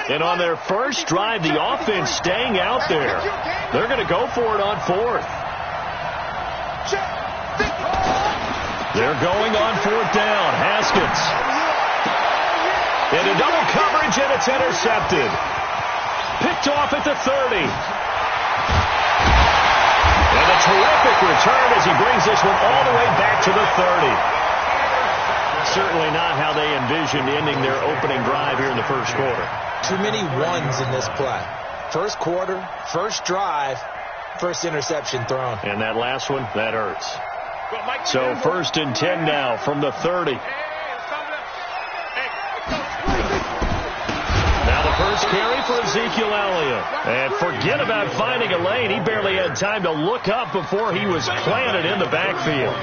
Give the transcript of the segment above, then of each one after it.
And on their first drive, the offense staying out there. They're going to go for it on fourth. They're going on fourth down. Haskins. Into double coverage, and it's intercepted. Picked off at the 30. And a terrific return as he brings this one all the way back to the 30. Certainly not how they envisioned ending their opening drive here in the first quarter. Too many ones in this play. First quarter, first drive, first interception thrown. And that last one, that hurts. So 1st and 10 now from the 30. Now the first carry for Ezekiel Elliott. And forget about finding a lane. He barely had time to look up before he was planted in the backfield.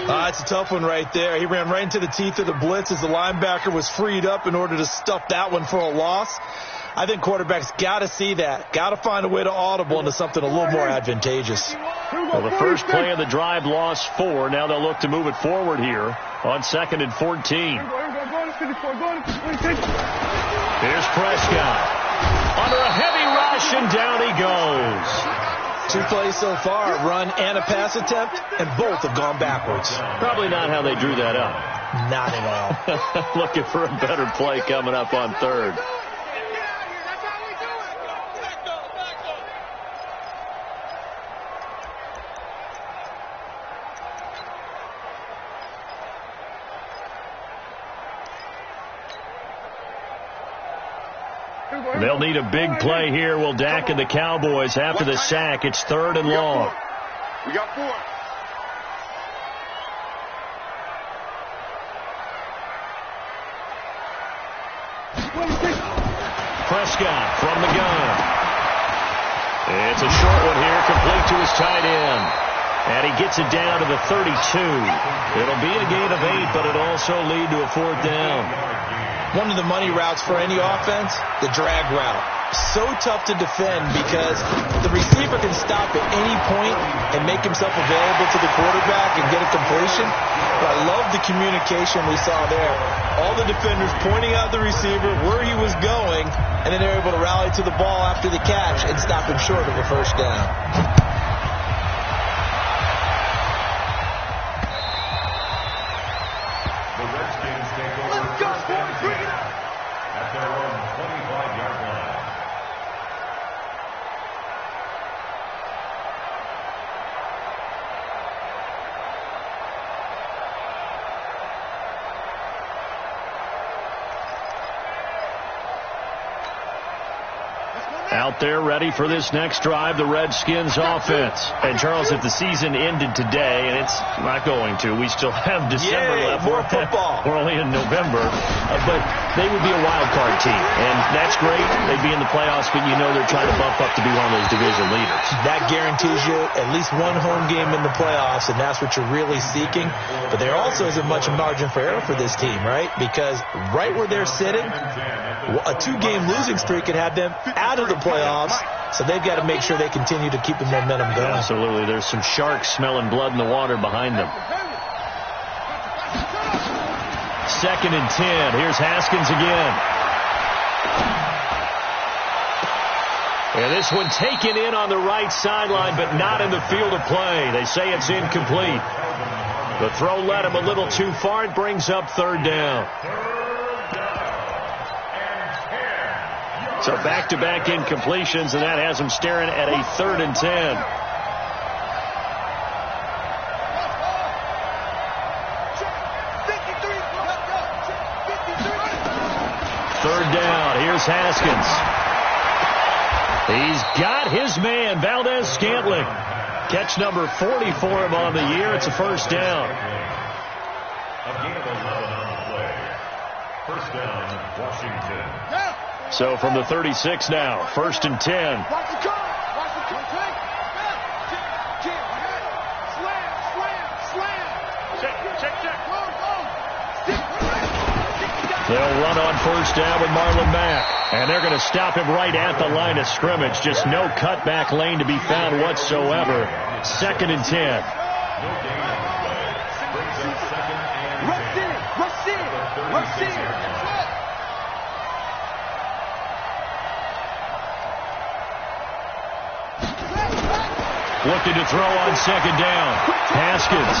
It's a tough one right there. He ran right into the teeth of the blitz as the linebacker was freed up in order to stuff that one for a loss. I think quarterbacks got to see that. Got to find a way to audible into something a little more advantageous. Well, the first play of the drive lost 4. Now they'll look to move it forward here on 2nd and 14. Here's Prescott. Under a heavy rush, and down he goes. 2 plays so far, a run and a pass attempt, and both have gone backwards. Probably not how they drew that up. Not at all. Looking for a better play coming up on 3rd. They'll need a big play here. Will Dak and the Cowboys after the sack. It's 3rd and long. We got 4. Prescott from the gun. It's a short one here, complete to his tight end. And he gets it down to the 32. It'll be a gain of 8, but it'll also lead to a 4th down. One of the money routes for any offense, the drag route. So tough to defend because the receiver can stop at any point and make himself available to the quarterback and get a completion. But I love the communication we saw there. All the defenders pointing out the receiver, where he was going, and then they're able to rally to the ball after the catch and stop him short of a 1st down. Out there ready for this next drive, the Redskins offense. And Charles, if the season ended today, and it's not going to, we still have December left. More football. We're only in November, but they would be a wild card team, and that's great. They'd be in the playoffs, but you know they're trying to bump up to be one of those division leaders. That guarantees you at least one home game in the playoffs, and that's what you're really seeking. But there also isn't much margin for error for this team, right? Because right where they're sitting, a 2-game losing streak could have them out of the playoffs, so they've got to make sure they continue to keep the momentum going. Absolutely. There's some sharks smelling blood in the water behind them. 2nd and 10. Here's Haskins again. And this one taken in on the right sideline, but not in the field of play. They say it's incomplete. The throw led him a little too far. It brings up 3rd down. So back-to-back incompletions, and that has them staring at a 3rd and 10. Third down. Here's Haskins. He's got his man, Valdez-Scantling. Catch number 40 for him on the year. It's a 1st down. First down, Washington. So from the 36 now, 1st and 10. They'll run on 1st down with Marlon Mack. And they're going to stop him right at the line of scrimmage. Just no cutback lane to be found whatsoever. 2nd and 10. Looking to throw on second down. Haskins.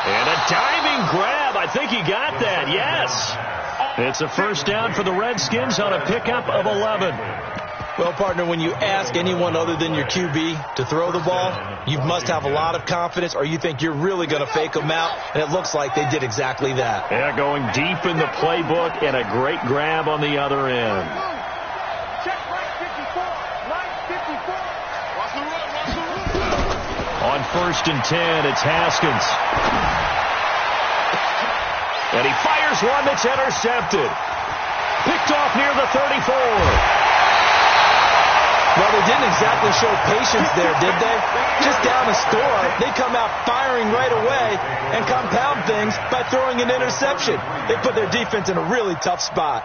And a diving grab. I think he got that. Yes. It's a first down for the Redskins on a pickup of 11. Well, partner, when you ask anyone other than your QB to throw the ball, you must have a lot of confidence, or you think you're really going to fake them out, and it looks like they did exactly that. Yeah, going deep in the playbook and a great grab on the other end. On 1st and 10, it's Haskins. And he fires one that's intercepted. Picked off near the 34. Well, they didn't exactly show patience there, did they? Just down a score, they come out firing right away and compound things by throwing an interception. They put their defense in a really tough spot.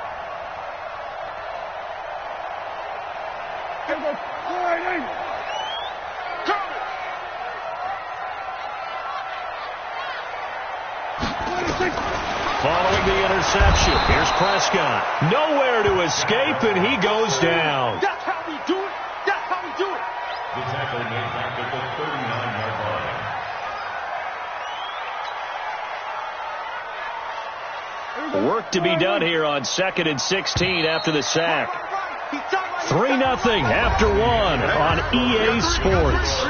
Following the interception, here's Prescott. Nowhere to escape, and he goes down. That's how we do it. That's how we do it. The tackle made back at the 39-yard line. Work to be done here on 2nd and 16 after the sack. 3-0 after 1 on EA Sports.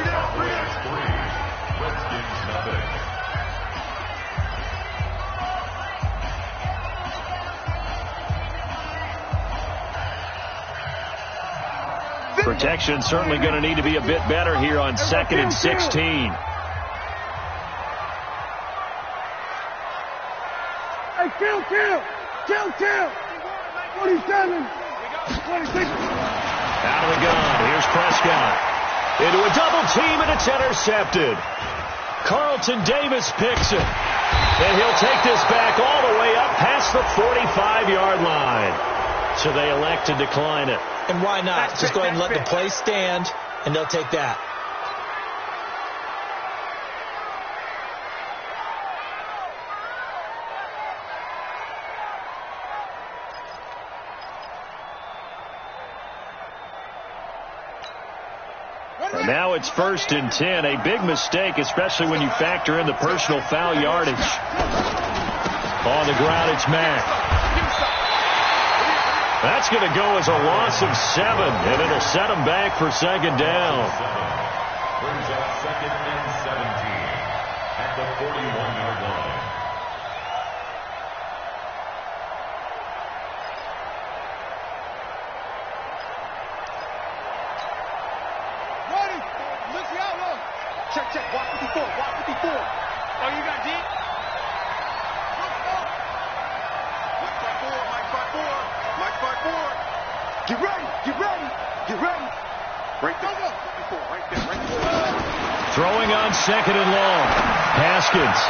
Protection certainly going to need to be a bit better here on 2nd and 16. Hey, kill. 27. 26. Out of the gun. Here's Prescott. Into a double team, and it's intercepted. Carlton Davis picks it. And he'll take this back all the way up past the 45-yard line. So they elect to decline it. And why not? Just go ahead and let the play stand, and they'll take that. And now it's 1st and 10. A big mistake, especially when you factor in the personal foul yardage. On the ground, it's Mack. That's going to go as a loss of 7, and it'll set them back for second down. Brings up 2nd and 17 at the 41-yard line. Ready. Look out, look. Check. Watch 54. Oh, you got deep? Mike 5-4. Get ready. Right there. Right there. Throwing on 2nd and long. Haskins.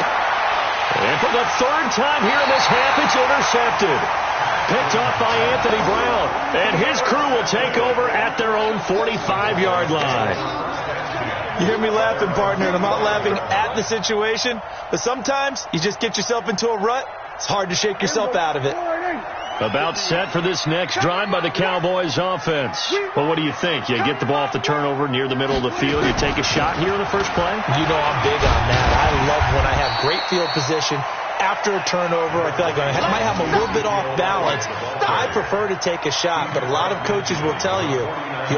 And for the 3rd time here in this half, it's intercepted. Picked off by Anthony Brown. And his crew will take over at their own 45-yard line. You hear me laughing, partner, and I'm not laughing at the situation, but sometimes you just get yourself into a rut. It's hard to shake yourself out of it. About set for this next drive by the Cowboys offense. Well, what do you think? You get the ball off the turnover near the middle of the field. You take a shot here in the first play? You know I'm big on that. I love when I have great field position. After a turnover, I feel like I might have a little bit off balance. I prefer to take a shot, but a lot of coaches will tell you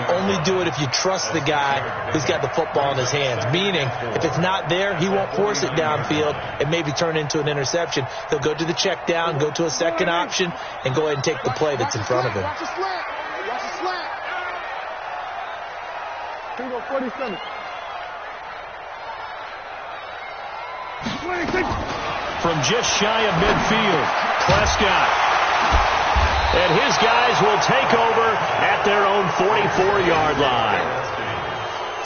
only do it if you trust the guy who's got the football in his hands. Meaning, if it's not there, he won't force it downfield and maybe turn into an interception. He'll go to the check down, go to a second option, and go ahead and take the play that's in front of him. Watch the slant. Here we go, 47. 26. From just shy of midfield, Prescott. And his guys will take over at their own 44-yard line.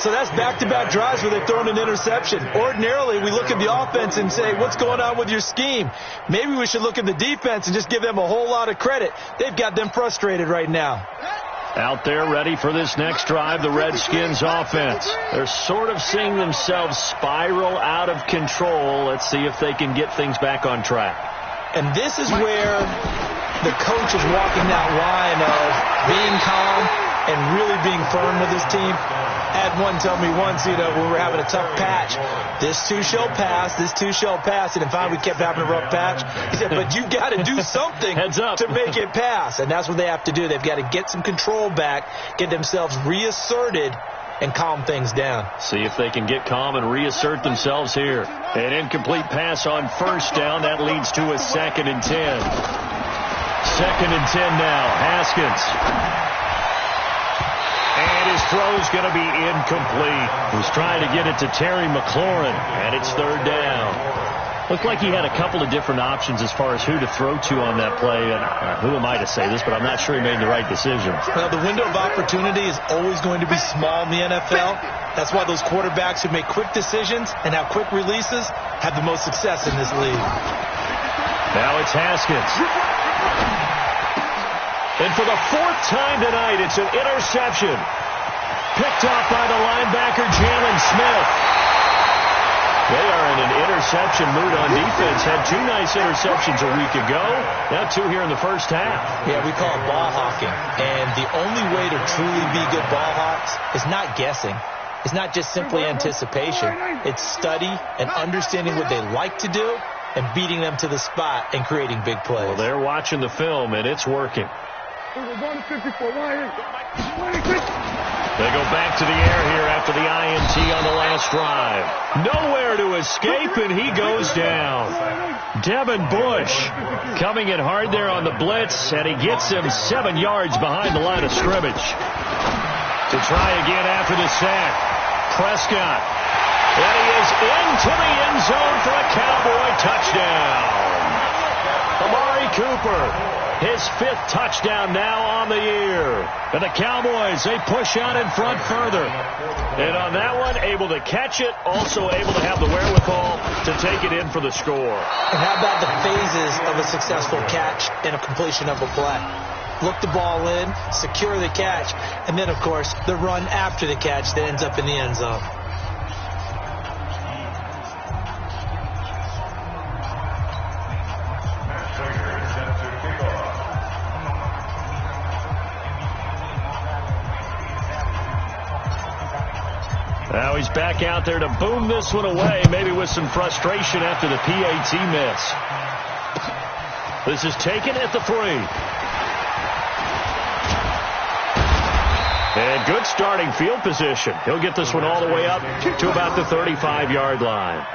So that's back-to-back drives where they've thrown an interception. Ordinarily, we look at the offense and say, what's going on with your scheme? Maybe we should look at the defense and just give them a whole lot of credit. They've got them frustrated right now. Out there ready for this next drive, the Redskins offense. They're sort of seeing themselves spiral out of control. Let's see if they can get things back on track. And this is where the coach is walking that line of being calm and really being firm with his team. I had one tell me once, when we were having a tough patch, this too shall pass, this too shall pass. And finally we kept having a rough patch. He said, but you got to do something to make it pass. And that's what they have to do. They've got to get some control back, get themselves reasserted, and calm things down. See if they can get calm and reassert themselves here. An incomplete pass on first down. That leads to a 2nd and 10. 2nd and 10 now. Haskins. And his throw's going to be incomplete. He's trying to get it to Terry McLaurin, and it's 3rd down. Looked like he had a couple of different options as far as who to throw to on that play. And who am I to say this, but I'm not sure he made the right decision. Well, the window of opportunity is always going to be small in the NFL. That's why those quarterbacks who make quick decisions and have quick releases have the most success in this league. Now it's Haskins. And for the 4th time tonight, it's an interception. Picked off by the linebacker, Jalen Smith. They are in an interception mood on defense. Had 2 nice interceptions a week ago. Now 2 here in the first half. Yeah, we call it ball hawking. And the only way to truly be good ball hawks is not guessing. It's not just simply anticipation. It's study and understanding what they like to do and beating them to the spot and creating big plays. Well, they're watching the film, and it's working. They go back to the air here after the INT on the last drive. Nowhere to escape, and he goes down. Devin Bush coming in hard there on the blitz, and he gets him 7 yards behind the line of scrimmage. To try again after the sack, Prescott. And he is into the end zone for a Cowboy touchdown. Amari Cooper. His 5th touchdown now on the year. And the Cowboys, they push out in front further. And on that one, able to catch it, also able to have the wherewithal to take it in for the score. And how about the phases of a successful catch and a completion of a play? Look the ball in, secure the catch, and then, of course, the run after the catch that ends up in the end zone. Now he's back out there to boom this one away, maybe with some frustration after the PAT miss. This is taken at the 3. And good starting field position. He'll get this one all the way up to about the 35-yard line.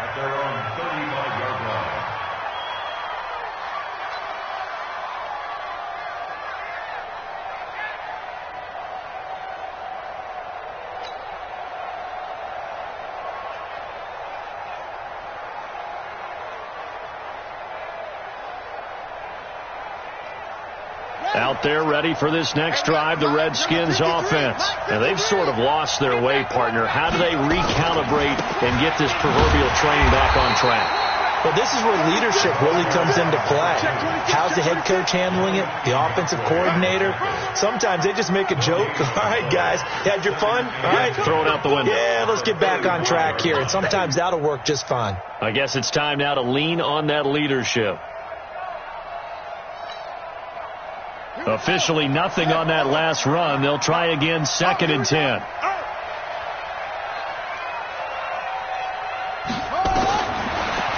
Out there ready for this next drive, the Redskins offense. And they've sort of lost their way, partner. How do they recalibrate and get this proverbial train back on track? Well, this is where leadership really comes into play. How's the head coach handling it? The offensive coordinator? Sometimes they just make a joke. All right, guys, you had your fun? All right. Throw it out the window. Yeah, let's get back on track here. And sometimes that'll work just fine. I guess it's time now to lean on that leadership. Officially nothing on that last run. They'll try again, 2nd and 10.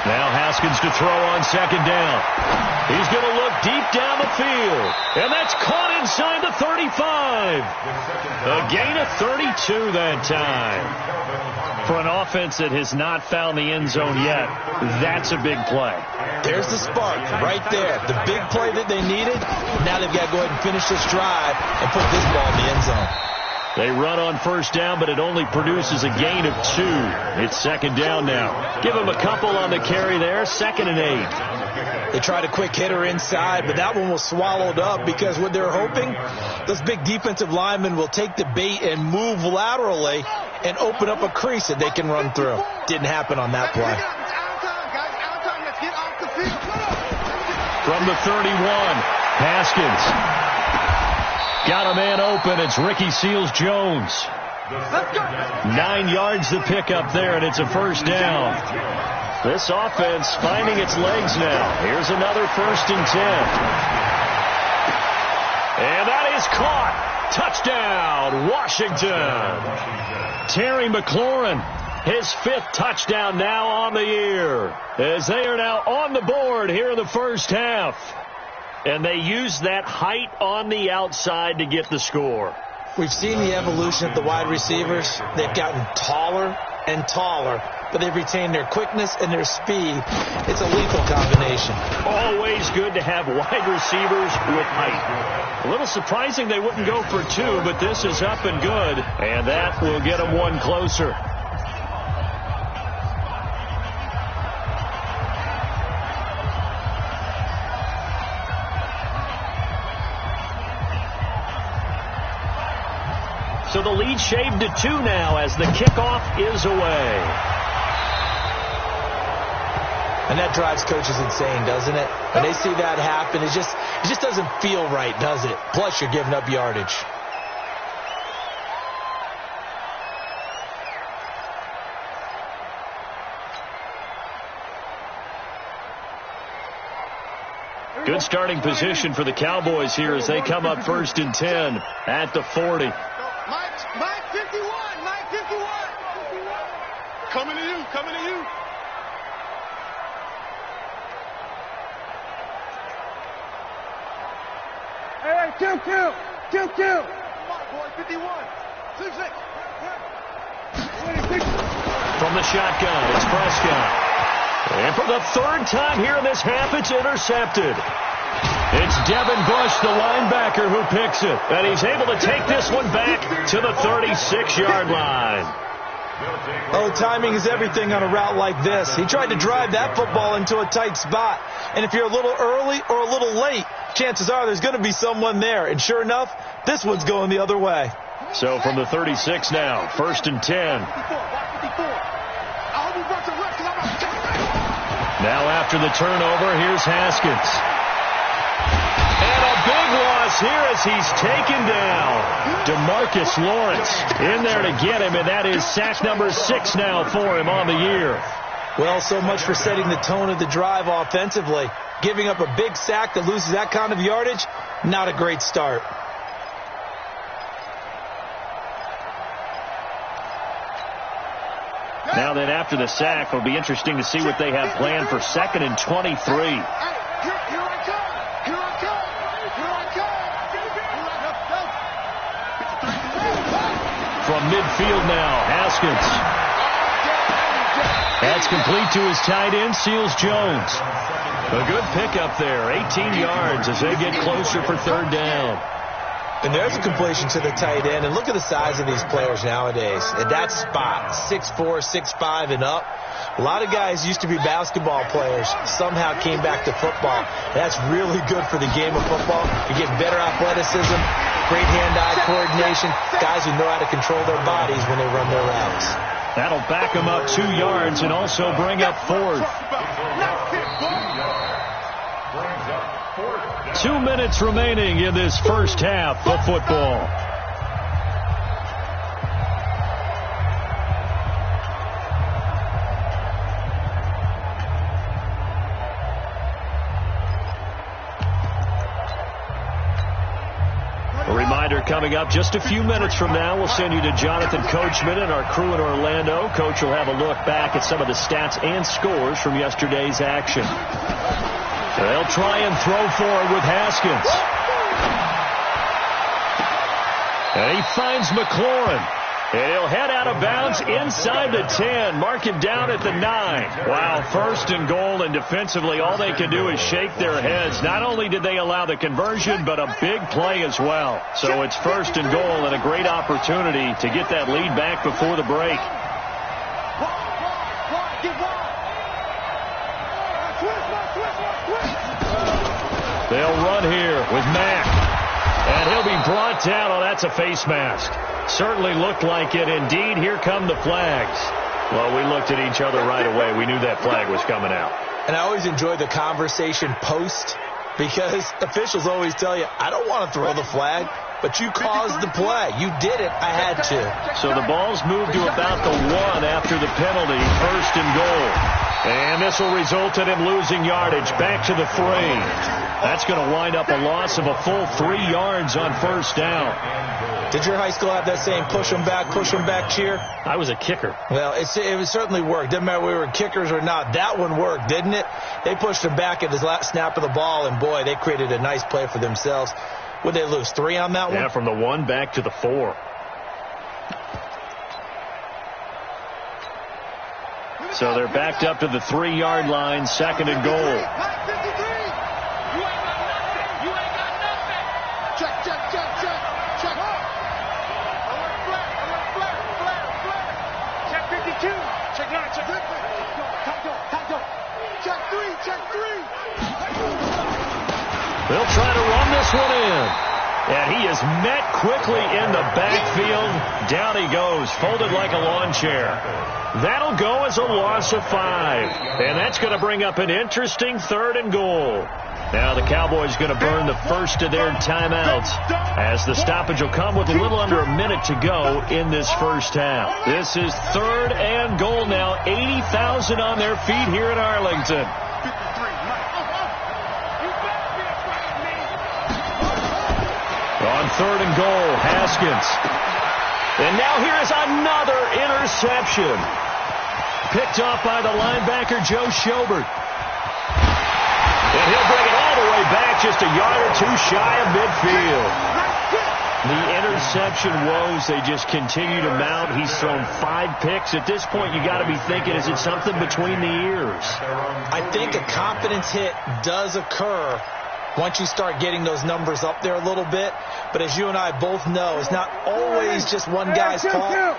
Now Haskins to throw on 2nd down. He's going to look deep down the field. And that's caught inside the 35. A gain of 32 that time. For an offense that has not found the end zone yet, that's a big play. There's the spark right there. The big play that they needed. Now they've got to go ahead and finish this drive and put this ball in the end zone. They run on first down, but it only produces a gain of 2. It's 2nd down now. Give them a couple on the carry there. 2nd and 8. They tried a quick hitter inside, but that one was swallowed up because what they're hoping, those big defensive linemen will take the bait and move laterally and open up a crease that they can run through. Didn't happen on that play. From the 31, Haskins. Got a man open. It's Ricky Seals-Jones. 9 yards to pick up there, and it's a first down. This offense finding its legs now. Here's another 1st and 10. And that is caught. Touchdown, Washington. Terry McLaurin, his 5th touchdown now on the year, as they are now on the board here in the first half. And they use that height on the outside to get the score. We've seen the evolution of the wide receivers. They've gotten taller and taller, but they've retained their quickness and their speed. It's a lethal combination. Always good to have wide receivers with height. A little surprising they wouldn't go for 2, but this is up and good, and that will get them one closer. So the lead shaved to 2 now as the kickoff is away. And that drives coaches insane, doesn't it? When they see that happen, it just doesn't feel right, does it? Plus, you're giving up yardage. Good starting position for the Cowboys here as they come up 1st and 10 at the 40. Mike 51, Mike 51. Coming to you, coming to you. Hey, 2-2. Come on, boy, 51. 2-6. From the shotgun, it's Prescott. And for the 3rd time here in this half, it's intercepted. It's Devin Bush, the linebacker, who picks it. And he's able to take this one back to the 36-yard line. Oh, timing is everything on a route like this. He tried to drive that football into a tight spot. And if you're a little early or a little late, chances are there's going to be someone there. And sure enough, this one's going the other way. So from the 36 now, 1st and 10. Now after the turnover, here's Haskins. And a big loss here as he's taken down. DeMarcus Lawrence in there to get him, and that is sack number 6 now for him on the year. Well, so much for setting the tone of the drive offensively. Giving up a big sack that loses that kind of yardage, not a great start. Now then, after the sack, it'll be interesting to see what they have planned for 2nd and 23. From midfield now, Haskins. That's complete to his tight end, Seals Jones. A good pickup there, 18 yards as they get closer for 3rd down. And there's a completion to the tight end. And look at the size of these players nowadays. At that spot, 6'4", 6'5", and up. A lot of guys used to be basketball players, somehow came back to football. That's really good for the game of football. You get better athleticism, great hand-eye coordination, guys who know how to control their bodies when they run their routes. That'll back them up 2 yards and also bring up 4th. 2 minutes remaining in this first half of football. A reminder coming up just a few minutes from now, we'll send you to Jonathan Coachman and our crew in Orlando. Coach will have a look back at some of the stats and scores from yesterday's action. They'll try and throw forward with Haskins. And he finds McLaurin. And he'll head out of bounds inside the 10. Mark him down at the 9. Wow, 1st and goal, and defensively all they can do is shake their heads. Not only did they allow the conversion, but a big play as well. So it's 1st and goal and a great opportunity to get that lead back before the break. They'll run here with Mack. And he'll be brought down. Oh, that's a face mask. Certainly looked like it. Indeed, here come the flags. Well, we looked at each other right away. We knew that flag was coming out. And I always enjoy the conversation post because officials always tell you, I don't want to throw the flag, but you caused the play. You did it. I had to. So the ball's moved to about the 1 after the penalty, 1st and goal. And this will result in him losing yardage back to the 3. That's going to wind up a loss of a full 3 yards on first down. Did your high school have that same push them back cheer? I was a kicker. Well, it certainly worked. Didn't matter if we were kickers or not. That one worked, didn't it? They pushed him back at the last snap of the ball, and boy, they created a nice play for themselves. Would they lose 3 on that one? Yeah, from the 1 back to the 4. So they're backed up to the 3-yard line, 2nd and goal. You ain't got nothing. Check. Check 52. Check 9. Check 3. Check 3. They'll try to run this one in. And he is met quickly in the backfield. Down he goes, folded like a lawn chair. That'll go as a loss of 5. And that's going to bring up an interesting 3rd and goal. Now the Cowboys going to burn the first of their timeouts, as the stoppage will come with a little under a minute to go in this first half. This is 3rd and goal now. 80,000 on their feet here in Arlington. On 3rd and goal, Haskins. And now here is another interception. Picked off by the linebacker, Joe Schobert. And he'll bring it all the way back, just a yard or 2 shy of midfield. The interception woes, they just continue to mount. He's thrown 5 picks. At this point, you got to be thinking, is it something between the ears? I think a confidence hit does occur once you start getting those numbers up there a little bit. But as you and I both know, it's not always just one guy's fault.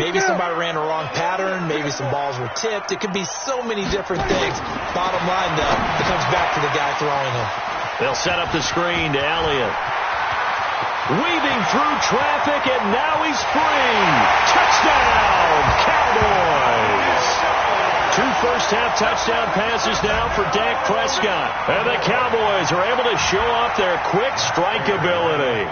Maybe somebody ran a wrong pattern. Maybe some balls were tipped. It could be so many different things. Bottom line, though, it comes back to the guy throwing them. They'll set up the screen to Elliott. Weaving through traffic, and now he's free. Touchdown, Cowboys. 2 first-half touchdown passes now for Dak Prescott. And the Cowboys are able to show off their quick strike ability.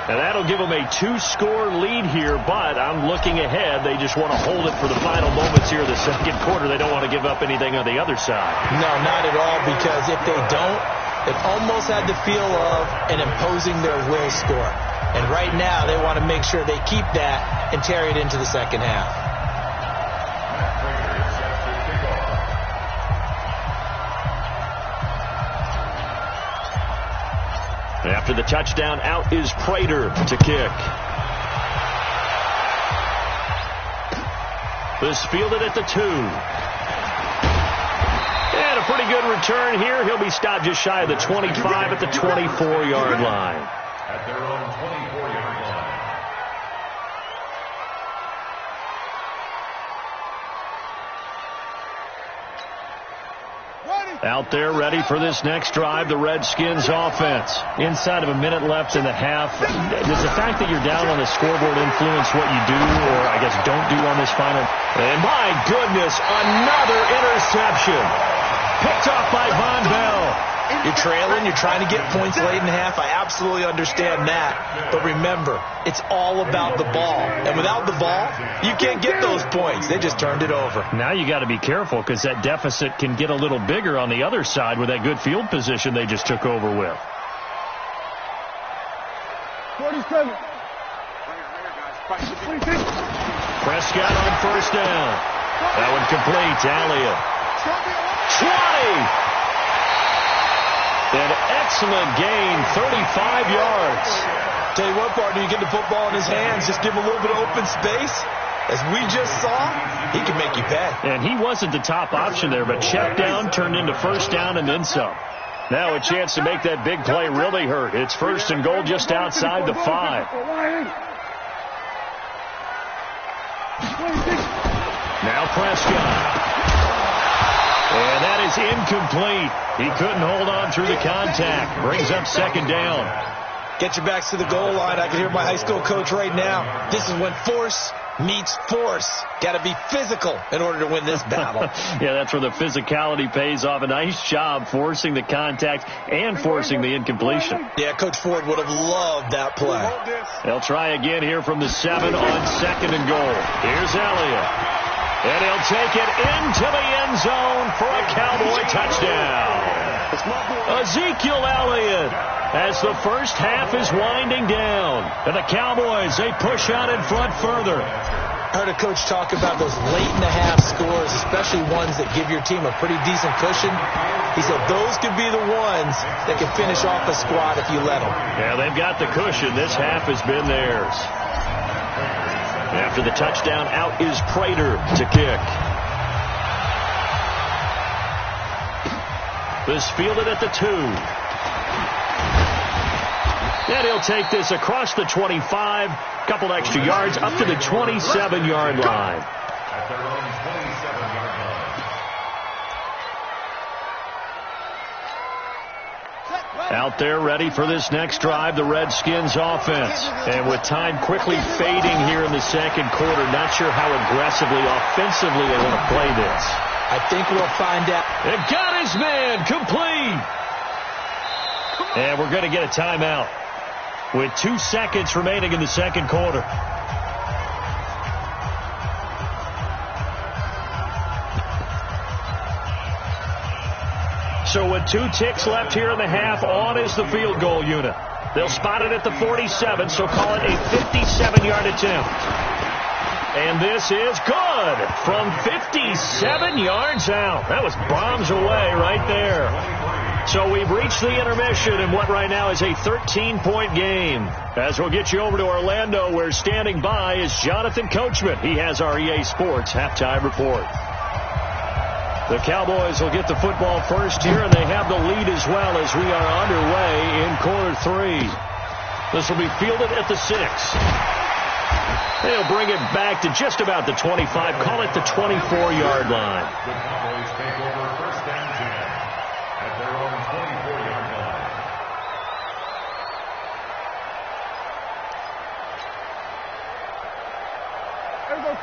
And that'll give them a 2-score lead here, but I'm looking ahead. They just want to hold it for the final moments here of the 2nd quarter. They don't want to give up anything on the other side. No, not at all, because if they don't, it almost had the feel of an imposing their will score. And right now, they want to make sure they keep that and carry it into the 2nd half. After the touchdown, out is Prater to kick. This fielded at the 2. And a pretty good return here. He'll be stopped just shy of the 25 at the 24-yard line. At their own 24-yard line. Out there ready for this next drive, the Redskins offense. Inside of a minute left in the half. Does the fact that you're down on the scoreboard influence what you do, or I guess don't do on this final? And my goodness, another interception. Picked off by Von Bell. You're trailing, you're trying to get points late in the half. I absolutely understand that. But remember, it's all about the ball. And without the ball, you can't get those points. They just turned it over. Now you got to be careful, because that deficit can get a little bigger on the other side with that good field position they just took over with. 47. Prescott on first down. That one complete to Elliott. 20. An excellent gain, 35 yards. Tell you what, partner, you get the football in his hands, just give him a little bit of open space. As we just saw, he can make you pay. And he wasn't the top option there, but check down turned into first down and then some. Now a chance to make that big play really hurt. It's 1st and goal just outside the 5. Now Prescott. And that is incomplete. He couldn't hold on through the contact. Brings up 2nd down. Get your backs to the goal line. I can hear my high school coach right now. This is when force meets force. Got to be physical in order to win this battle. Yeah, that's where the physicality pays off. A nice job forcing the contact and forcing the incompletion. Yeah, Coach Ford would have loved that play. They'll try again here from the 7 on 2nd and goal. Here's Elliott. And he'll take it into the end zone for a Cowboy touchdown. Ezekiel Elliott, as the first half is winding down. And the Cowboys, they push out in front further. I heard a coach talk about those late-in-the-half scores, especially ones that give your team a pretty decent cushion. He said those could be the ones that can finish off a squad if you let them. Yeah, they've got the cushion. This half has been theirs. After the touchdown, out is Prater to kick. This fielded at the 2. And he'll take this across the 25. Couple extra yards up to the 27-yard line. Out there ready for this next drive, the Redskins offense. And with time quickly fading here in the second quarter, not sure how aggressively, offensively they want to play this. I think we'll find out. It got his man complete. And we're going to get a timeout with 2 seconds remaining in the second quarter. So with 2 ticks left here in the half, on is the field goal unit. They'll spot it at the 47, so call it a 57-yard attempt. And this is good from 57 yards out. That was bombs away right there. So we've reached the intermission in what right now is a 13-point game. As we'll get you over to Orlando, where standing by is Jonathan Coachman. He has our EA Sports halftime report. The Cowboys will get the football first here, and they have the lead as well as we are underway in quarter 3. This will be fielded at the 6. They'll bring it back to just about the 25, call it the 24-yard line. The Cowboys take over first and 10 at their own 24-yard line.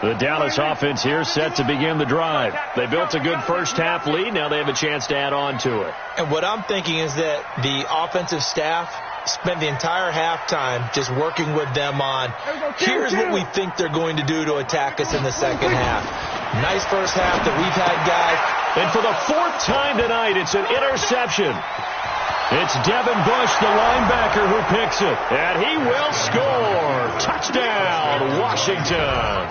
The Dallas offense here set to begin the drive. They built a good first half lead. Now they have a chance to add on to it. And what I'm thinking is that the offensive staff spent the entire halftime just working with them on, here's what we think they're going to do to attack us in the second half. Nice first half that we've had, guys. And for the 4th time tonight, it's an interception. It's Devin Bush, the linebacker, who picks it. And he will score. Touchdown, Washington.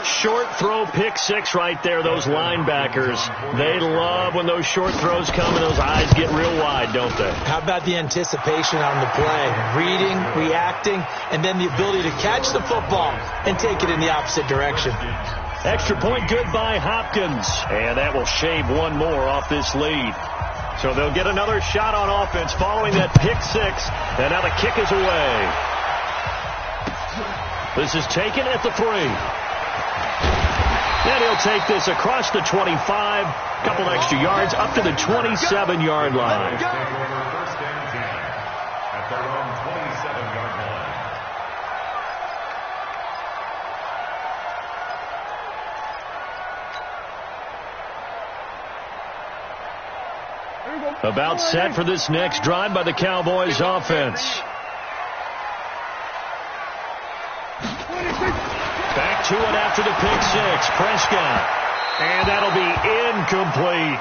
Short throw, pick 6 right there. Those linebackers, they love when those short throws come and those eyes get real wide, don't they? How about the anticipation on the play? Reading, reacting, and then the ability to catch the football and take it in the opposite direction. Extra point good by Hopkins. And that will shave one more off this lead. So they'll get another shot on offense following that pick 6. And now the kick is away. This is taken at the 3. And he'll take this across the 25, couple extra yards up to the 27-yard line. Take over first and 10 at their own 27-yard line. About set for this next drive by the Cowboys offense. Back to it after the pick 6. Prescott. And that'll be incomplete.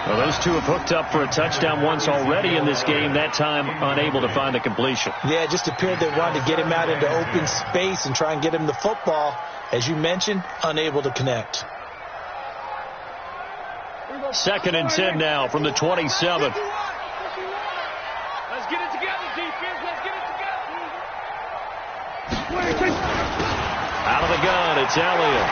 Well, those two have hooked up for a touchdown once already in this game, that time unable to find the completion. Yeah, it just appeared they wanted to get him out into open space and try and get him the football. As you mentioned, unable to connect. 2nd and 10 now from the 27. Let's get it together, defense. Let's get it together. Out of the gun, it's Elliott.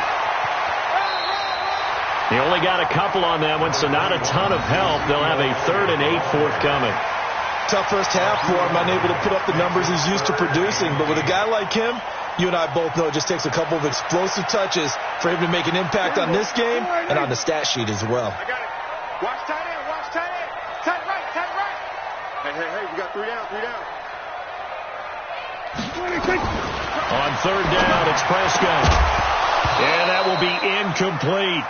He only got a couple on that one, so not a ton of help. They'll have a 3rd and 8 forthcoming. Tough first half for him, unable to put up the numbers he's used to producing. But with a guy like him, you and I both know it just takes a couple of explosive touches for him to make an impact on this game and on the stat sheet as well. I got it. Watch tight end. Watch tight end. Tight right. Tight right. Hey, we got 3 down. 3 down. On 3rd down, it's Prescott. And that will be incomplete.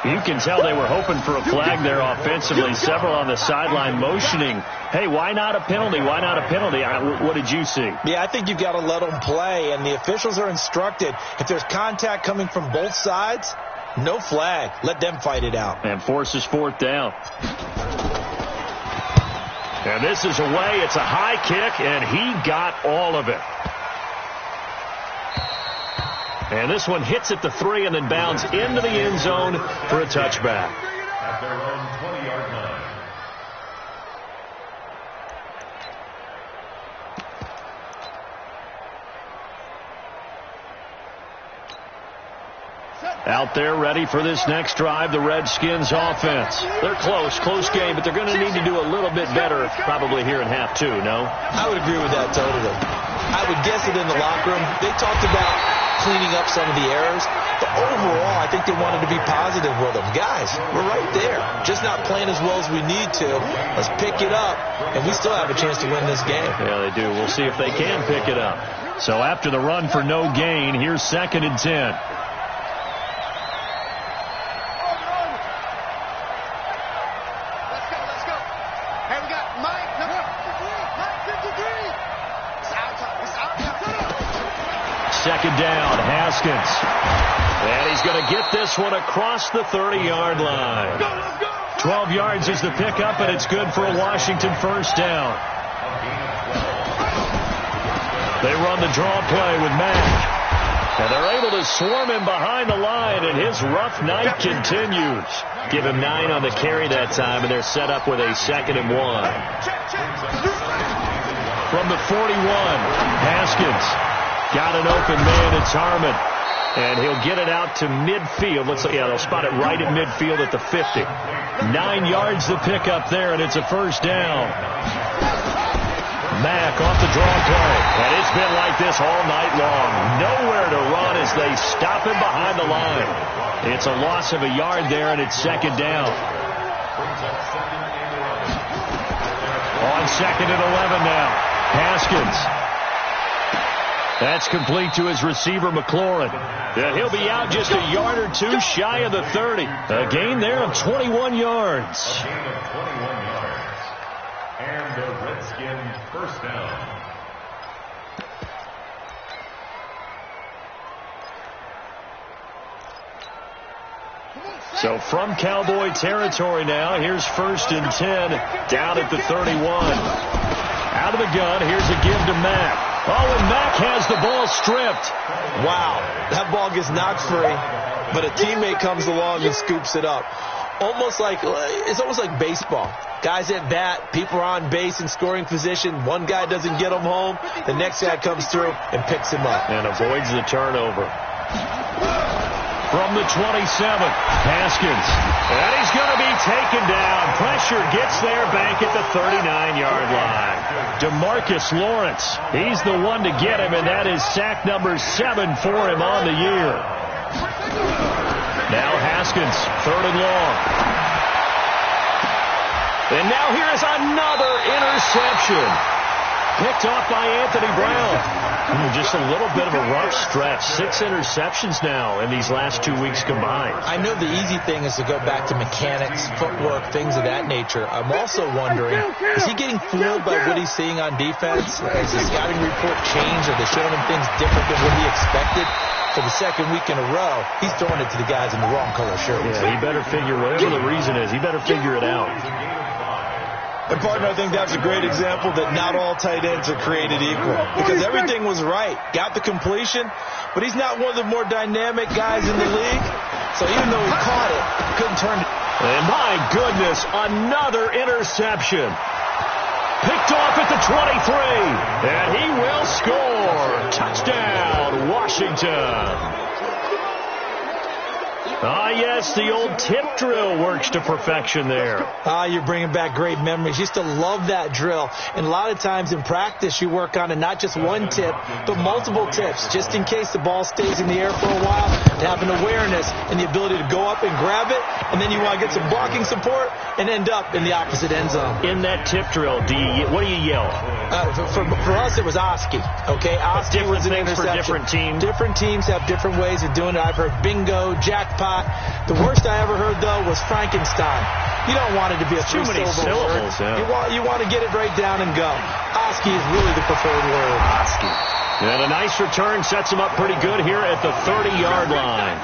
You can tell they were hoping for a flag there offensively. Several on the sideline motioning, hey, why not a penalty? Why not a penalty? What did you see? Yeah, I think you've got to let them play, and the officials are instructed if there's contact coming from both sides, No flag. Let them fight it out. And forces fourth down. And this is away. It's a high kick, and he got all of it. And this one hits at the 3 and then bounds into the end zone for a touchback. At their own 20-yard line. Out there ready for this next drive, the Redskins offense. They're close game, but they're going to need to do a little bit better probably here in half 2, no? I would agree with that totally. I would guess that in the locker room, they talked about cleaning up some of the errors, but overall, I think they wanted to be positive with them. Guys, we're right there. Just not playing as well as we need to. Let's pick it up, and we still have a chance to win this game. Yeah, they do. We'll see if they can pick it up. So after the run for no gain, here's 2nd and 10. Second down, Haskins. And he's going to get this one across the 30-yard line. 12 yards is the pickup, and it's good for a Washington first down. They run the draw play with Mack. And they're able to swarm him behind the line, and his rough night continues. Give him 9 on the carry that time, and they're set up with a 2nd and 1. From the 41, Haskins. Got an open man. It's Harmon. And he'll get it out to midfield. They'll spot it right at midfield at the 50. 9 yards to pick up there, and it's a first down. Mack off the draw play. And it's been like this all night long. Nowhere to run as they stop him behind the line. It's a loss of a yard there, and it's 2nd down. On 2nd and 11 now. Haskins. That's complete to his receiver, McLaurin. And he'll be out just a yard or two shy of the 30. A gain there of 21 yards. A gain of 21 yards. And the Redskins first down. So from Cowboy territory now, here's 1st and 10 down at the 31. Out of the gun, here's a give to Mack. Oh, and Mack has the ball stripped. Wow, that ball gets knocked free, but a teammate comes along and scoops it up. It's almost like baseball. Guys at bat, people are on base in scoring position. One guy doesn't get him home. The next guy comes through and picks him up. And avoids the turnover. From the 27, Haskins. And he's going to be taken down. Pressure gets there back at the 39-yard line. DeMarcus Lawrence, he's the one to get him, and that is sack number 7 for him on the year. Now Haskins, 3rd and long. And now here is another interception. Picked off by Anthony Brown. Just a little bit of a rough stretch. 6 interceptions now in these last 2 weeks combined. I know the easy thing is to go back to mechanics, footwork, things of that nature. I'm also wondering, is he getting fooled by what he's seeing on defense? Has the scouting report changed? Are they showing him things different than what he expected? For the 2nd week in a row, he's throwing it to the guys in the wrong color shirts. Yeah, he better figure, whatever the reason is, he better figure it out. And, partner, I think that's a great example that not all tight ends are created equal. Because everything was right. Got the completion, but he's not one of the more dynamic guys in the league. So even though he caught it, he couldn't turn it. And my goodness, another interception. Picked off at the 23. And he will score. Touchdown, Washington. Ah, yes, the old tip drill works to perfection there. You're bringing back great memories. Used to love that drill. And a lot of times in practice, you work on it, not just one tip, but multiple tips, just in case the ball stays in the air for a while, to have an awareness and the ability to go up and grab it, and then you want to get some blocking support and end up in the opposite end zone. In that tip drill, what do you yell? For us, it was Oski. Okay, Oski was an interception. For different teams. Different teams have different ways of doing it. I've heard bingo, jackpot. The worst I ever heard, though, was Frankenstein. You don't want it to be a too many syllables. Yeah. You want to get it right down and go. Oski is really the preferred word. Oski. And a nice return sets him up pretty good here at the 30-yard line.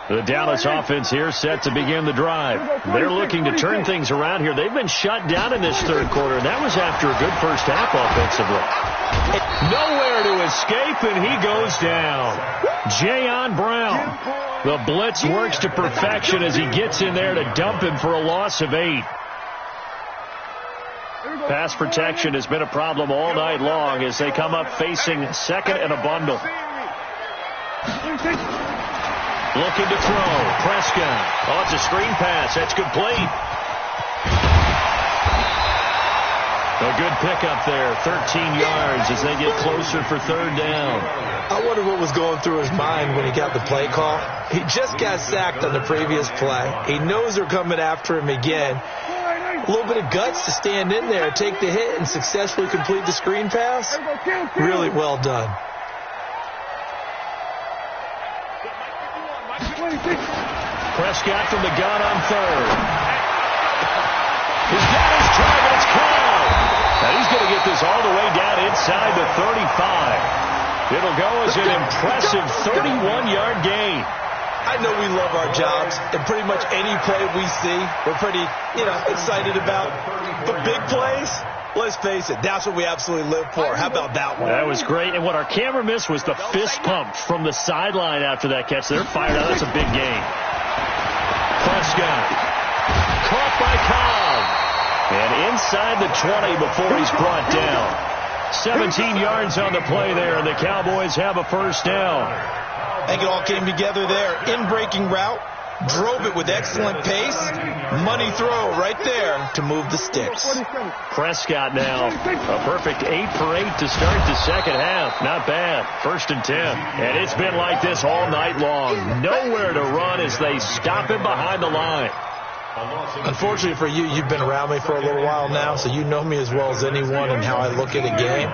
The Dallas offense here set to begin the drive. They're looking to turn things around here. They've been shut down in this third quarter, and that was after a good first half offensively. Nowhere to escape, and he goes down. Jayon Brown. The blitz works to perfection as he gets in there to dump him for a loss of 8. Pass protection has been a problem all night long as they come up facing second and a bundle. Looking to throw. Prescott. Oh, it's a screen pass. That's complete. A good pickup there. 13 yards as they get closer for third down. I wonder what was going through his mind when he got the play call. He just got sacked on the previous play. He knows they're coming after him again. A little bit of guts to stand in there, take the hit, and successfully complete the screen pass. Really well done. Prescott from the gun on third. He's got his target. It's caught. Now he's going to get this all the way down inside the 35. It'll go as an impressive 31-yard gain. I know we love our jobs, and pretty much any play we see, we're pretty, excited about. But big plays, let's face it, that's what we absolutely live for. How about that one? That was great, and what our camera missed was the fist pump from the sideline after that catch. They're fired out. That's a big game. Prescott caught by Cobb, and inside the 20 before he's brought down. 17 yards on the play there, and the Cowboys have a first down. I think it all came together there. In-breaking route, drove it with excellent pace. Money throw right there to move the sticks. Prescott now, a perfect 8 for 8 to start the second half. Not bad. 1st and 10. And it's been like this all night long. Nowhere to run as they stop him behind the line. Unfortunately for you, you've been around me for a little while now, so you know me as well as anyone and how I look at a game.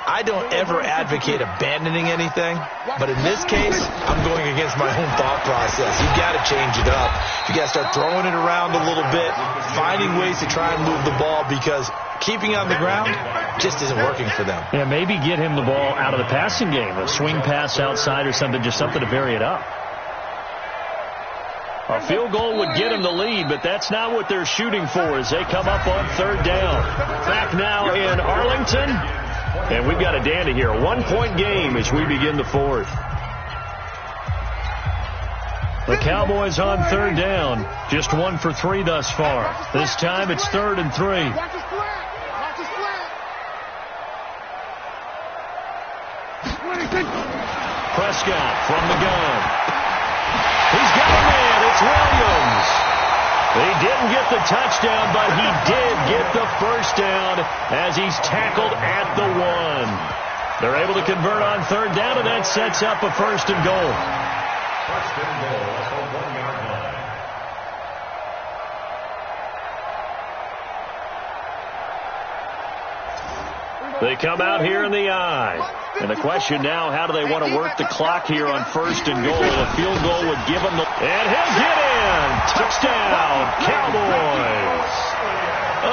I don't ever advocate abandoning anything, but in this case, I'm going against my own thought process. You've got to change it up. You've got to start throwing it around a little bit, finding ways to try and move the ball, because keeping on the ground just isn't working for them. Yeah, maybe get him the ball out of the passing game, a swing pass outside or something, just something to vary it up. A field goal would get him the lead, but that's not what they're shooting for as they come up on third down. Back now in Arlington. And we've got a dandy here. A 1-point game as we begin the fourth. The Cowboys on third down. Just 1 for 3 thus far. This time it's 3rd and 3. Prescott from the gun. He's got a man. It's Williams. He didn't get the touchdown, but he did get the first down as he's tackled at the 1. They're able to convert on third down, and that sets up a 1st and goal. 1st and goal at the 1-yard line. They come out here in the eye. And the question now, how do they want to work the clock here on 1st and goal? A field goal would give them the... And he'll get in! Touchdown, Cowboys!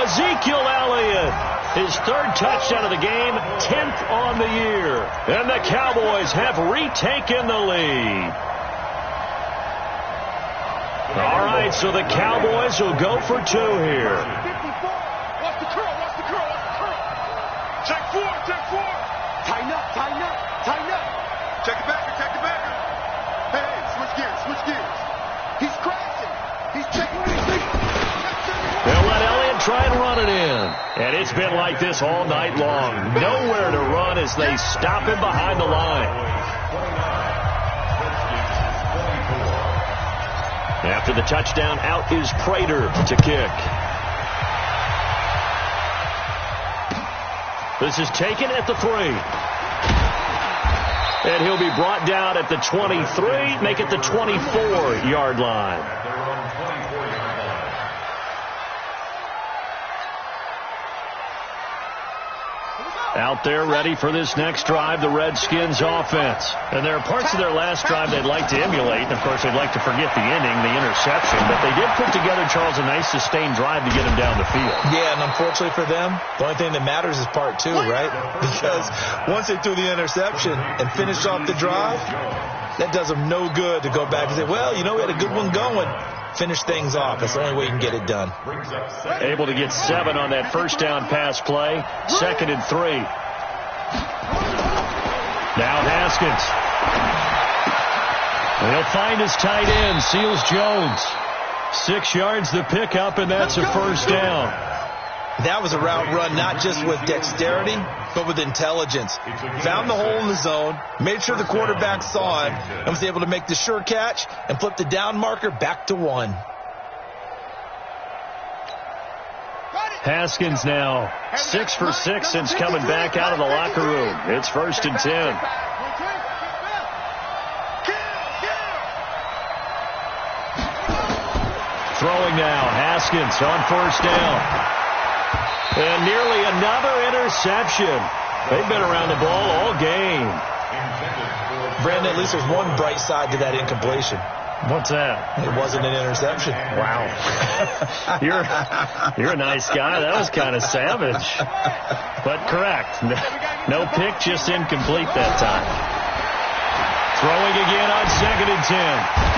Ezekiel Elliott, his 3rd touchdown of the game, 10th on the year. And the Cowboys have retaken the lead. All right, so the Cowboys will go for 2 here. Watch the curl, watch the curl, watch the curl. Check 4, check 4. Tighten up, tighten up, tighten up. Check it back, check it back. Hey, switch gears, switch gears. He's crashing. He's checking anything. They'll let Elliott try and run it in. And it's been like this all night long. Nowhere to run as they stop him behind the line. After the touchdown, out is Prater to kick. This is taken at the 3. And he'll be brought down at the 23, make it the 24-yard line. Out there ready for this next drive, the Redskins offense. And there are parts of their last drive they'd like to emulate. And, of course, they'd like to forget the ending, the interception. But they did put together, Charles, a nice sustained drive to get him down the field. Yeah, and unfortunately for them, the only thing that matters is part 2, right? Because once they threw the interception and finished off the drive, That does them no good to go back and say, well, you know, we had a good one going. Finish things off. That's the only way you can get it done. Able to get 7 on that first down pass play. 2nd and 3. Now Haskins. He'll find his tight end, Seals Jones. 6 yards the pickup, and that's a first down. That was a route run not just with dexterity, but with intelligence. Found the hole in the zone, made sure the quarterback saw it, and was able to make the sure catch and flip the down marker back to 1. Haskins now 6 for 6 since coming back out of the locker room. It's 1st and 10. Throwing now, Haskins on 1st down. And nearly another interception. They've been around the ball all game. Brandon, at least there's one bright side to that incompletion. What's that? It wasn't an interception. Wow. You're a nice guy. That was kind of savage. But correct. No pick, just incomplete that time. Throwing again on 2nd and 10.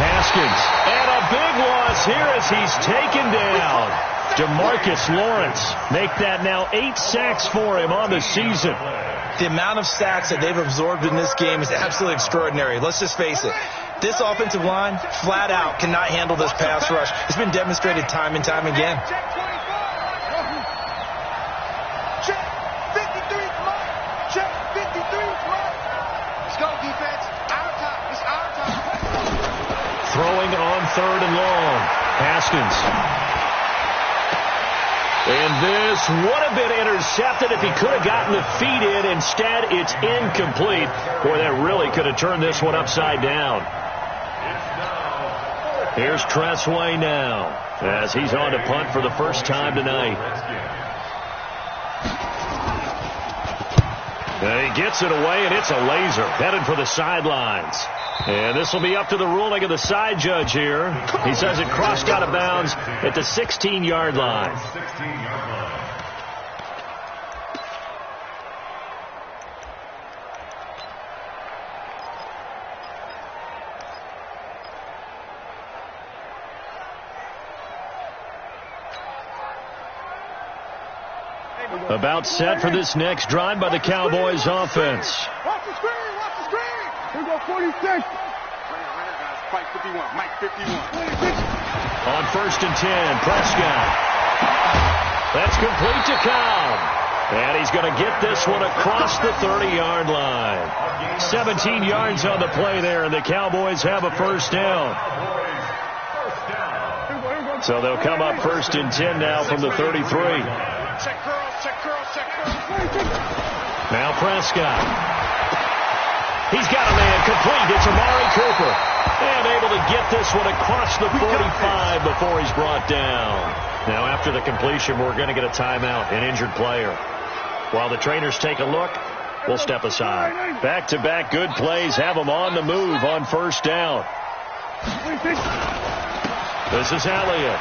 Haskins. And a big loss here as he's taken down. DeMarcus Lawrence. Make that now 8 sacks for him on the season. The amount of sacks that they've absorbed in this game is absolutely extraordinary. Let's just face it. This offensive line, flat out, cannot handle this pass rush. It's been demonstrated time and time again. Check 53, come on. Check 53, come on. Let's go, defense. Our time. It's our time. Throwing on 3rd and long. Haskins. And this would have been intercepted if he could have gotten the feet in. Instead, it's incomplete. Boy, that really could have turned this one upside down. Here's Tressway now as he's on to punt for the first time tonight. And he gets it away, and it's a laser headed for the sidelines. And this will be up to the ruling of the side judge here. He says it crossed out of bounds at the 16-yard line. About set for this next drive by the Cowboys offense. Watch the screen, watch the screen. Here we go, 46. Right now, guys. Mike 51, Mike 51. 26. On 1st and 10, Prescott. That's complete to Cobb. And he's going to get this one across the 30-yard line. 17 yards on the play there, and the Cowboys have a first down. So they'll come up 1st and 10 now from the 33. Check curls, check curls, check curls. Now Prescott. He's got a man complete. It's Amari Cooper. And able to get this one across the 45 before he's brought down. Now after the completion, we're going to get a timeout, an injured player. While the trainers take a look, we'll step aside. Back-to-back good plays have them on the move on 1st down. This is Elliott.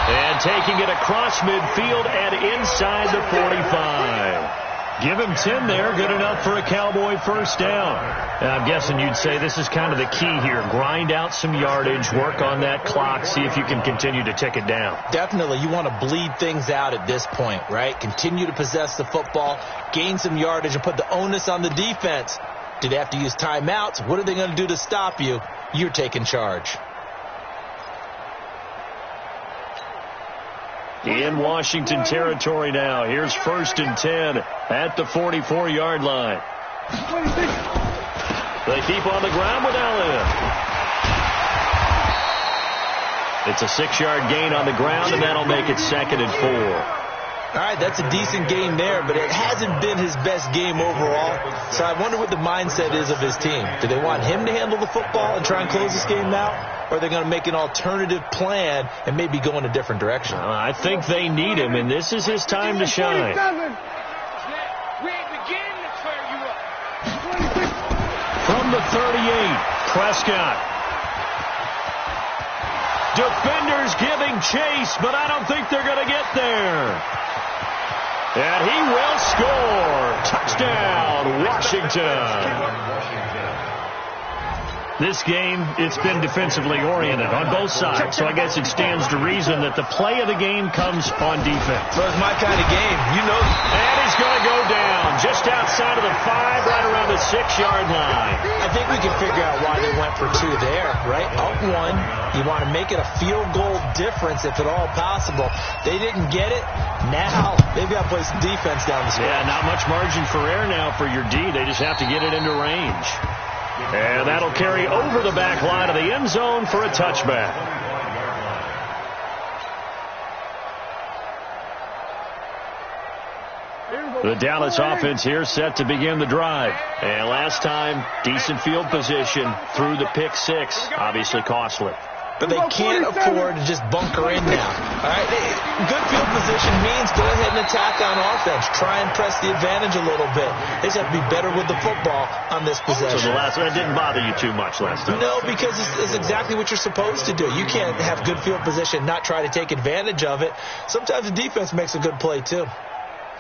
And taking it across midfield and inside the 45. Give him 10 there. Good enough for a Cowboy first down. And I'm guessing you'd say this is kind of the key here. Grind out some yardage. Work on that clock. See if you can continue to tick it down. Definitely. You want to bleed things out at this point, right? Continue to possess the football. Gain some yardage and put the onus on the defense. Do they have to use timeouts? What are they going to do to stop you? You're taking charge. In Washington territory now. Here's 1st and 10 at the 44-yard line. They keep on the ground with Elliott. It's a 6-yard gain on the ground, and that'll make it 2nd and 4. All right, that's a decent game there, but it hasn't been his best game overall. So I wonder what the mindset is of his team. Do they want him to handle the football and try and close this game out? Or are they going to make an alternative plan and maybe go in a different direction? I think they need him, and this is his time to shine. From the 38, Prescott. Defenders giving chase, but I don't think they're going to get there. And he will score. Touchdown, Washington. This game, it's been defensively oriented on both sides, so I guess it stands to reason that the play of the game comes on defense. So it's my kind of game. You know. And he's going to go down just outside of the 5, right around the 6-yard line. I think we can figure out why they went for 2 there, right? Up 1, you want to make it a field goal difference if at all possible. They didn't get it. Now they've got to play some defense down the stretch. Yeah, not much margin for error now for your D. They just have to get it into range. And that'll carry over the back line of the end zone for a touchback. The Dallas offense here set to begin the drive. And last time, decent field position through the pick 6. Obviously costly. But they can't afford to just bunker in now. All right, good field position means go ahead and attack on offense. Try and press the advantage a little bit. They just have to be better with the football on this possession. So the last one didn't bother you too much last time? No, because it's exactly what you're supposed to do. You can't have good field position, not try to take advantage of it. Sometimes the defense makes a good play, too.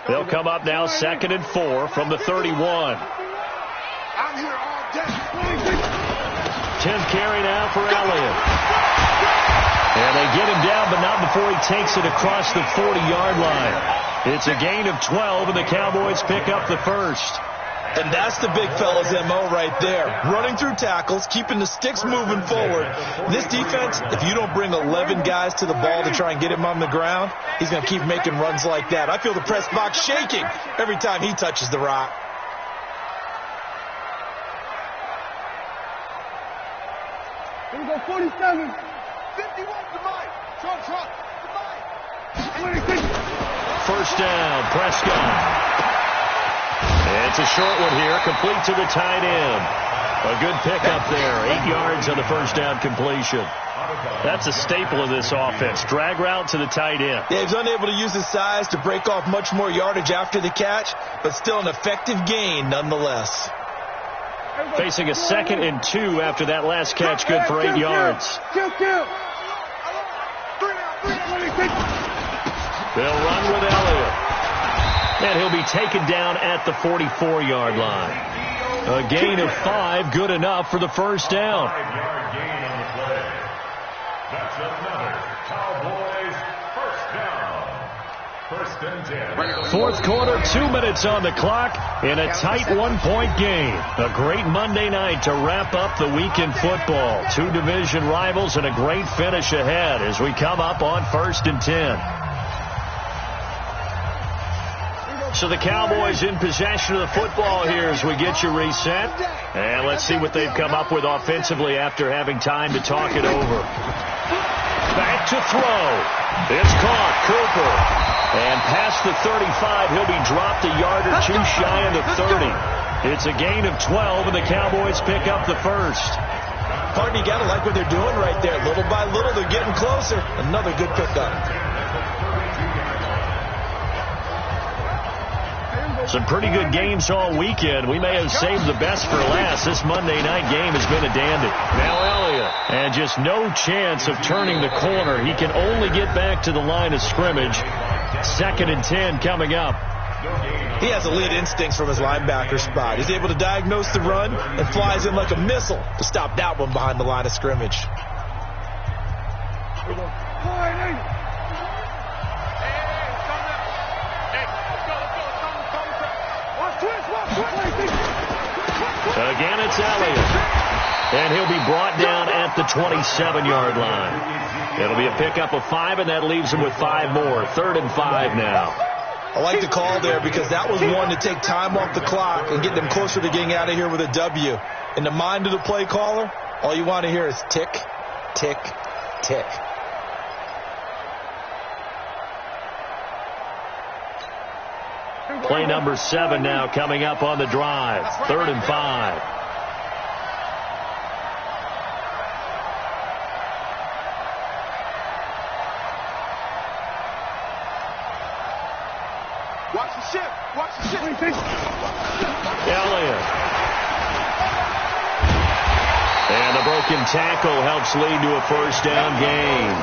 They'll come up now 2nd and 4 from the 31. I'm here all day. 10th carry now for Elliott. And they get him down, but not before he takes it across the 40-yard line. It's a gain of 12, and the Cowboys pick up the first. And that's the big fella's M.O. right there. Running through tackles, keeping the sticks moving forward. This defense, if you don't bring 11 guys to the ball to try and get him on the ground, he's going to keep making runs like that. I feel the press box shaking every time he touches the rock. Here we go, 47. 51 to Mike. Trump. First down, Prescott. It's a short one here, complete to the tight end. A good pickup there, 8 yards on the first down completion. That's a staple of this offense, drag route to the tight end. Yeah, he's unable to use his size to break off much more yardage after the catch, but still an effective gain nonetheless. Facing a 2nd and 2 after that last catch, good for 8 yards. They'll run with Elliott. And he'll be taken down at the 44-yard line. A gain of 5, good enough for the first down. 5-yard gain on the play. That's another Cowboys first down. First and 10. Fourth quarter, 2 minutes on the clock in a tight 1-point game. A great Monday night to wrap up the week in football. 2 division rivals and a great finish ahead as we come up on 1st and 10. So the Cowboys in possession of the football here as we get you reset. And let's see what they've come up with offensively after having time to talk it over. Back to throw. It's caught. Cooper. And past the 35, he'll be dropped a yard or 2 shy of the 30. It's a gain of 12, and the Cowboys pick up the first. Pardon, you got to like what they're doing right there. Little by little, they're getting closer. Another good pickup. Some pretty good games all weekend. We may have saved the best for last. This Monday night game has been a dandy. Now Elliott. And just no chance of turning the corner. He can only get back to the line of scrimmage. 2nd and 10 coming up. He has elite instincts from his linebacker spot. He's able to diagnose the run and flies in like a missile to stop that one behind the line of scrimmage. Again, it's Elliott. And he'll be brought down at the 27-yard line. It'll be a pickup of 5, and that leaves him with 5 more. 3rd and 5 now. I like the call there because that was one to take time off the clock and get them closer to getting out of here with a W. In the mind of the play caller, all you want to hear is tick, tick, tick. Play number 7 now coming up on the drive. 3rd and 5. Watch the ship. Watch the ship. Elliott. And the broken tackle helps lead to a first down gain.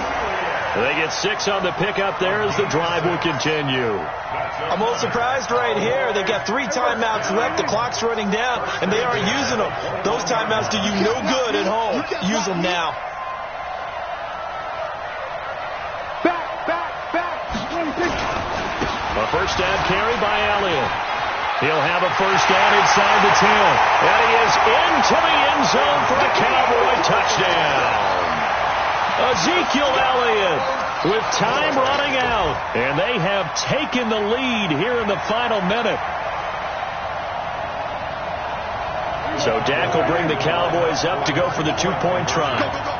They get 6 on the pickup there as the drive will continue. I'm a little surprised right here. They got 3 timeouts left. The clock's running down, and they aren't using them. Those timeouts do you no good at home. Use them now. A first down carry by Elliott. He'll have a first down inside the 10. And he is into the end zone for a Cowboy touchdown. Ezekiel Elliott with time running out. And they have taken the lead here in the final minute. So Dak will bring the Cowboys up to go for the 2-point try.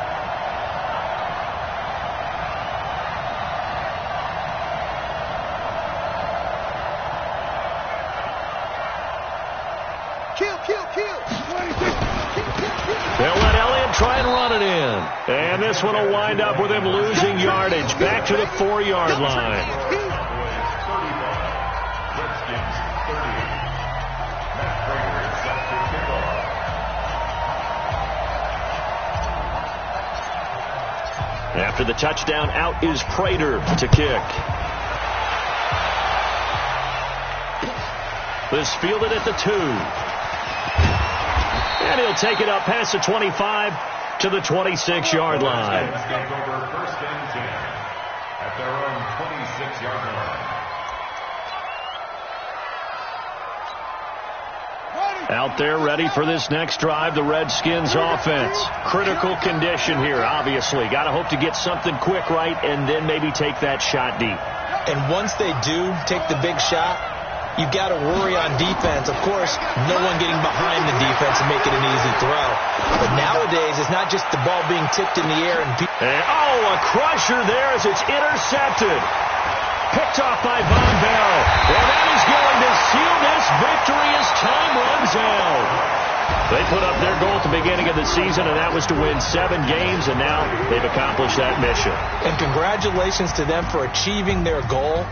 They'll let Elliott try and run it in. And this one will wind up with him losing yardage back to the 4-yard line. After the touchdown, out is Prater to kick. This fielded at the 2. And he'll take it up past the 25 to the 26-yard line. First and 10 at their own 26-yard line. Out there ready for this next drive, the Redskins offense. Critical condition here, obviously. Got to hope to get something quick right and then maybe take that shot deep. And once they do take the big shot, you've got to worry on defense. Of course, no one getting behind the defense and make it an easy throw. But nowadays, it's not just the ball being tipped in the air. And a crusher there as it's intercepted. Picked off by Von Bell. And that is going to seal this victory as time runs out. They put up their goal at the beginning of the season, and that was to win 7 games, and now they've accomplished that mission. And congratulations to them for achieving their goal.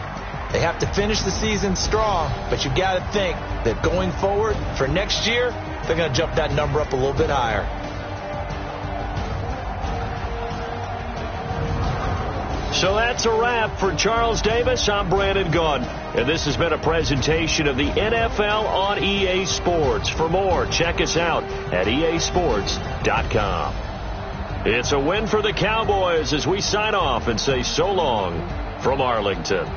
They have to finish the season strong, but you've got to think that going forward for next year, they're going to jump that number up a little bit higher. So that's a wrap for Charles Davis. I'm Brandon Gunn, and this has been a presentation of the NFL on EA Sports. For more, check us out at easports.com. It's a win for the Cowboys as we sign off and say so long from Arlington.